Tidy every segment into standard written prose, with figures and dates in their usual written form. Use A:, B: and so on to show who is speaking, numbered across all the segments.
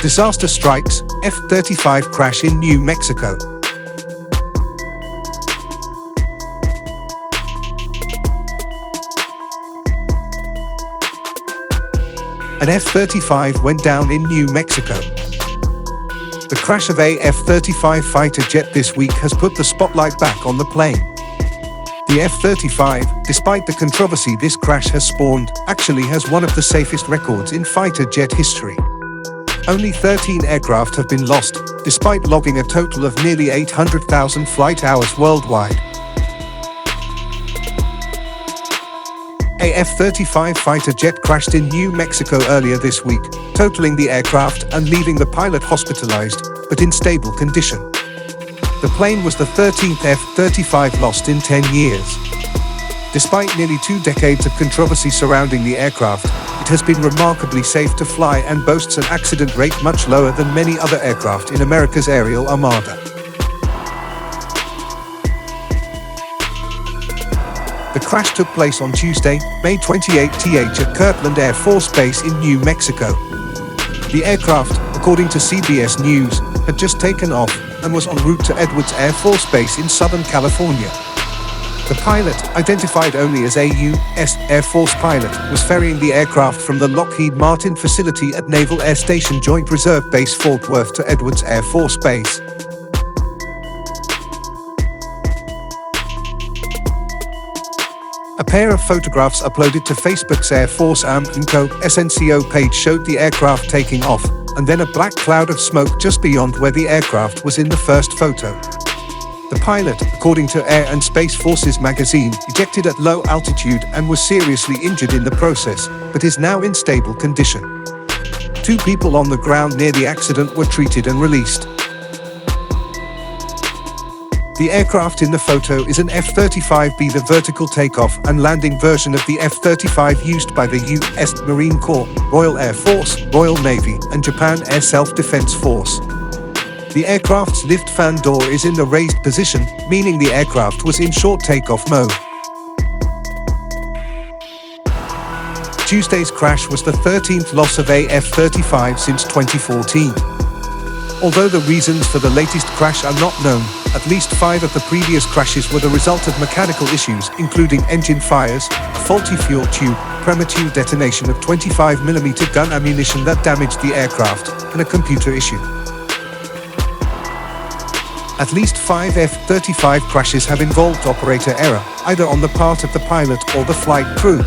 A: Disaster strikes, F-35 crash in New Mexico. An F-35 went down in New Mexico. The crash of a F-35 fighter jet this week has put the spotlight back on the plane. The F-35, despite the controversy this crash has spawned, actually has one of the safest records in fighter jet history. Only 13 aircraft have been lost, despite logging a total of nearly 800,000 flight hours worldwide. A F-35 fighter jet crashed in New Mexico earlier this week, totaling the aircraft and leaving the pilot hospitalized, but in stable condition. The plane was the 13th F-35 lost in 10 years. Despite nearly 2 decades of controversy surrounding the aircraft, it has been remarkably safe to fly and boasts an accident rate much lower than many other aircraft in America's aerial armada. The crash took place on Tuesday, May 28th at Kirtland Air Force Base in New Mexico. The aircraft, according to CBS News, had just taken off and was en route to Edwards Air Force Base in Southern California. The pilot, identified only as a U.S. Air Force pilot, was ferrying the aircraft from the Lockheed Martin facility at Naval Air Station Joint Reserve Base Fort Worth to Edwards Air Force Base. A pair of photographs uploaded to Facebook's Air Force & Co. SNCO page showed the aircraft taking off, and then a black cloud of smoke just beyond where the aircraft was in the first photo. The pilot, according to Air and Space Forces magazine, ejected at low altitude and was seriously injured in the process, but is now in stable condition. 2 people on the ground near the accident were treated and released. The aircraft in the photo is an F-35B, the vertical takeoff and landing version of the F-35 used by the U.S. Marine Corps, Royal Air Force, Royal Navy, and Japan Air Self-Defense Force. The aircraft's lift fan door is in the raised position, meaning the aircraft was in short takeoff mode. Tuesday's crash was the 13th loss of a F-35 since 2014. Although the reasons for the latest crash are not known, at least 5 of the previous crashes were the result of mechanical issues, including engine fires, a faulty fuel tube, premature detonation of 25mm gun ammunition that damaged the aircraft, and a computer issue. At least 5 F-35 crashes have involved operator error, either on the part of the pilot or the flight crew.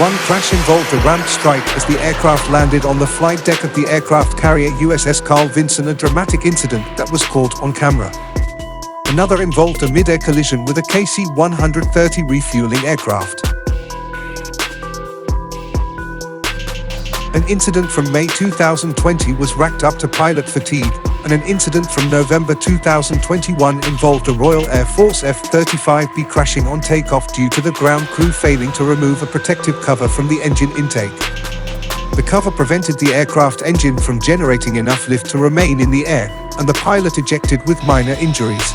A: One crash involved a ramp strike as the aircraft landed on the flight deck of the aircraft carrier USS Carl Vinson, a dramatic incident that was caught on camera. Another involved a mid-air collision with a KC-130 refueling aircraft. An incident from May 2020 was racked up to pilot fatigue, and an incident from November 2021 involved a Royal Air Force F-35B crashing on takeoff due to the ground crew failing to remove a protective cover from the engine intake. The cover prevented the aircraft engine from generating enough lift to remain in the air, and the pilot ejected with minor injuries.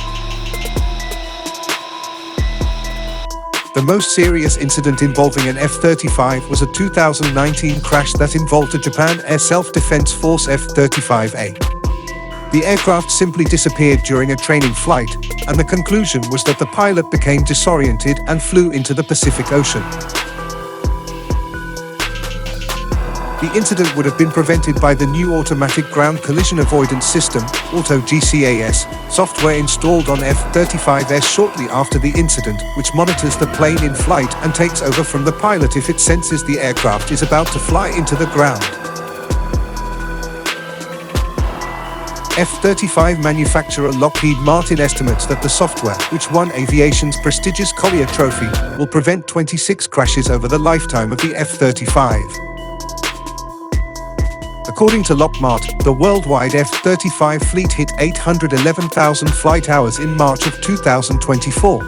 A: The most serious incident involving an F-35 was a 2019 crash that involved a Japan Air Self-Defense Force F-35A. The aircraft simply disappeared during a training flight, and the conclusion was that the pilot became disoriented and flew into the Pacific Ocean. The incident would have been prevented by the new Automatic Ground Collision Avoidance System, (AUTO-GCAS), software installed on F-35s shortly after the incident, which monitors the plane in flight and takes over from the pilot if it senses the aircraft is about to fly into the ground. F-35 manufacturer Lockheed Martin estimates that the software, which won aviation's prestigious Collier Trophy, will prevent 26 crashes over the lifetime of the F-35. According to Lockmart, the worldwide F-35 fleet hit 811,000 flight hours in March of 2024.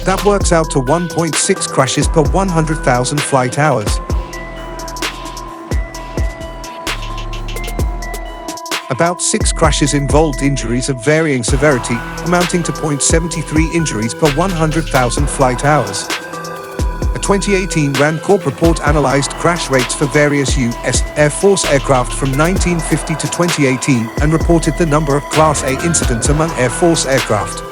A: That works out to 1.6 crashes per 100,000 flight hours. About 6 crashes involved injuries of varying severity, amounting to 0.73 injuries per 100,000 flight hours. A 2018 RAND Corp report analyzed crash rates for various U.S. Air Force aircraft from 1950 to 2018 and reported the number of Class A incidents among Air Force aircraft.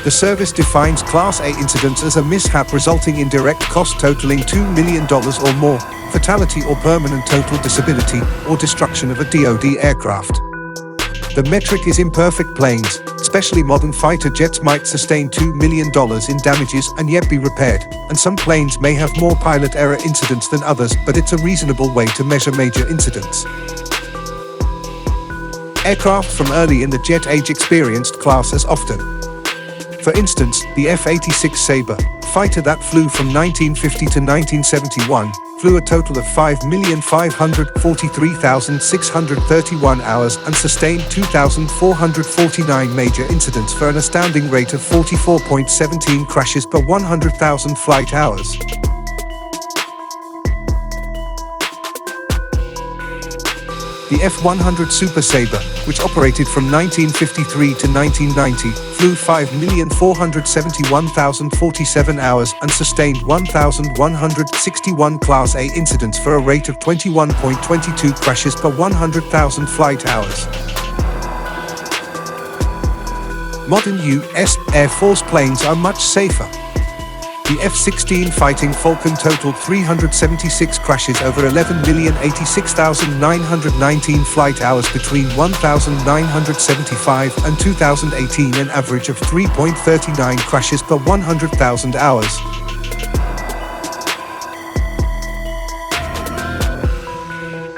A: The service defines Class A incidents as a mishap resulting in direct cost totaling $2 million or more, fatality or permanent total disability, or destruction of a DoD aircraft. The metric is imperfect planes, especially modern fighter jets, might sustain $2 million in damages and yet be repaired, and some planes may have more pilot error incidents than others, but it's a reasonable way to measure major incidents. Aircraft from early in the jet age experienced class as often. For instance, the F-36 Sabre, fighter that flew from 1950 to 1971, flew a total of 5,543,631 hours and sustained 2,449 major incidents for an astounding rate of 44.17 crashes per 100,000 flight hours. The F-100 Super Sabre, which operated from 1953 to 1990, flew 5,471,047 hours and sustained 1,161 Class A incidents for a rate of 21.22 crashes per 100,000 flight hours. Modern U.S. Air Force planes are much safer. The F-16 Fighting Falcon totaled 376 crashes over 11,086,919 flight hours between 1,975 and 2018, an average of 3.39 crashes per 100,000 hours.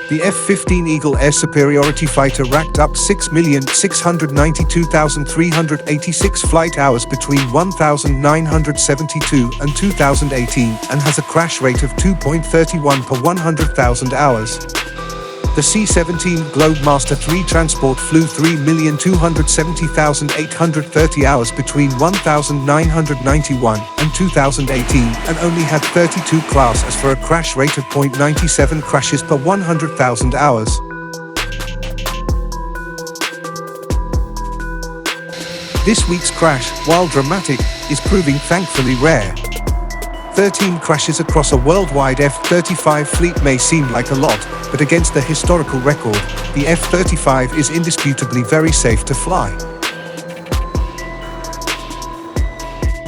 A: The F-15 Eagle Air Superiority Fighter racked up 6,692,386 flight hours between 1,972 and 2018 and has a crash rate of 2.31 per 100,000 hours. The C-17 Globemaster III transport flew 3,270,830 hours between 1,991 and 2018 and only had 32 classes for a crash rate of 0.97 crashes per 100,000 hours. This week's crash, while dramatic, is proving thankfully rare. 13 crashes across a worldwide F-35 fleet may seem like a lot, but against the historical record, the F-35 is indisputably very safe to fly.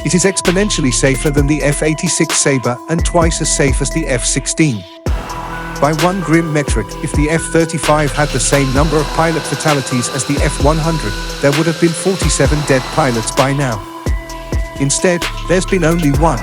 A: It is exponentially safer than the F-86 Sabre and twice as safe as the F-16. By one grim metric, if the F-35 had the same number of pilot fatalities as the F-100, there would have been 47 dead pilots by now. Instead, there's been only one.